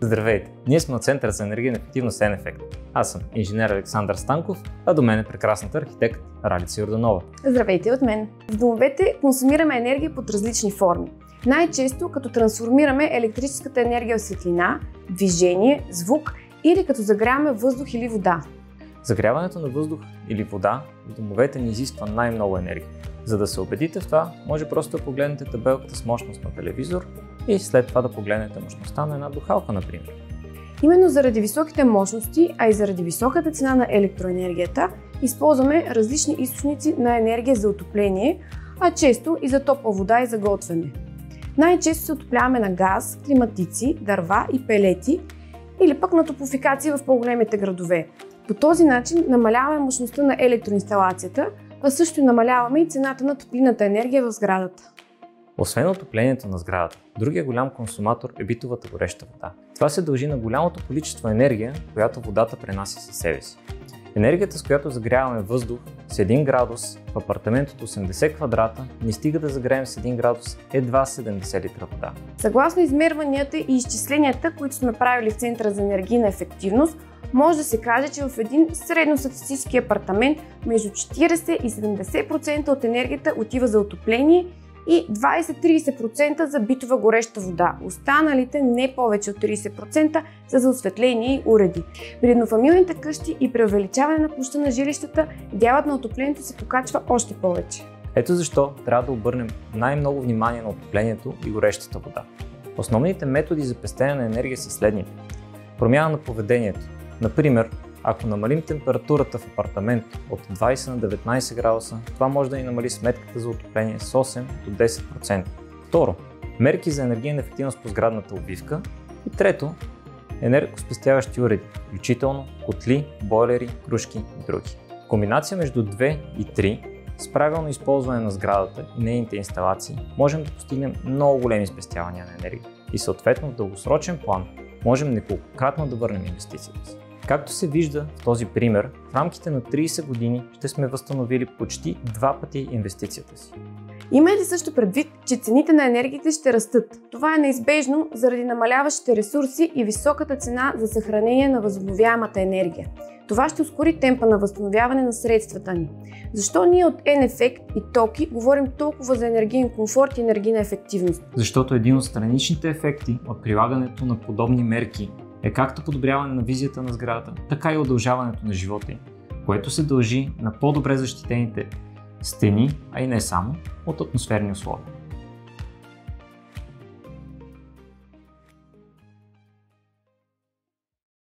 Здравейте! Ние сме от Центъра за енергийна ефективност N-Effect. Аз съм инженер Александър Станков, а до мен е прекрасната архитект Ралица Йорданова. Здравейте от мен! В домовете консумираме енергия под различни форми. Най-често като трансформираме електрическата енергия в светлина, движение, звук или като загряваме въздух или вода. Загряването на въздух или вода в домовете ни изисква най-много енергия. За да се убедите в това, може просто да погледнете табелката с мощност на телевизор и след това да погледнете мощността на една духалка, например. Именно заради високите мощности, а и заради високата цена на електроенергията, използваме различни източници на енергия за отопление, а често и за топла вода и за готвене. Най-често се отопляваме на газ, климатици, дърва и пелети или пък на топлофикации в по-големите градове. По този начин намаляваме мощността на електроинсталацията, а също намаляваме и цената на топлинната енергия в сградата. Освен отоплението на сградата, другия голям консуматор е битовата гореща вода. Това се дължи на голямото количество енергия, която водата пренася със себе си. Енергията, с която загряваме въздух с 1 градус в апартамент от 80 квадрата, ни стига да загреем с 1 градус едва 70 литра вода. Съгласно измерванията и изчисленията, които сме правили в Центъра за енергийна ефективност, може да се каже, че в един средностатистически апартамент между 40 и 70% от енергията отива за отопление и 20-30% за битова гореща вода. Останалите не повече от 30% са за осветление и уреди. При еднофамилните къщи и при увеличаване на площта на жилищата, дялът на отоплението се покачва още повече. Ето защо трябва да обърнем най-много внимание на отоплението и горещата вода. Основните методи за пестене на енергия са следните. Промяна на поведението. Например, ако намалим температурата в апартамент от 20 на 19 градуса, това може да ни намали сметката за отопление с 8 до 10%. Второ, мерки за енергийна ефективност по сградната обивка. И трето, енергоспестяващи уреди, включително котли, бойлери, кружки и други. В комбинация между 2 и 3, с правилно използване на сградата и нейните инсталации, можем да постигнем много големи спестявания на енергия и съответно в дългосрочен план можем неколкократно да върнем инвестицията си. Както се вижда в този пример, в рамките на 30 години ще сме възстановили почти 2 пъти инвестицията си. Имайте също предвид, че цените на енергията ще растат. Това е неизбежно заради намаляващите ресурси и високата цена за съхранение на възобновяемата енергия. Това ще ускори темпа на възстановяване на средствата ни. Защо ние от N-Effect и Токи говорим толкова за енергиен комфорт и енергийна ефективност? Защото един от страничните ефекти от прилагането на подобни мерки е както подобряване на визията на сградата, така и удължаването на живота им, което се дължи на по-добре защитените стени, а и не само, от атмосферни условия.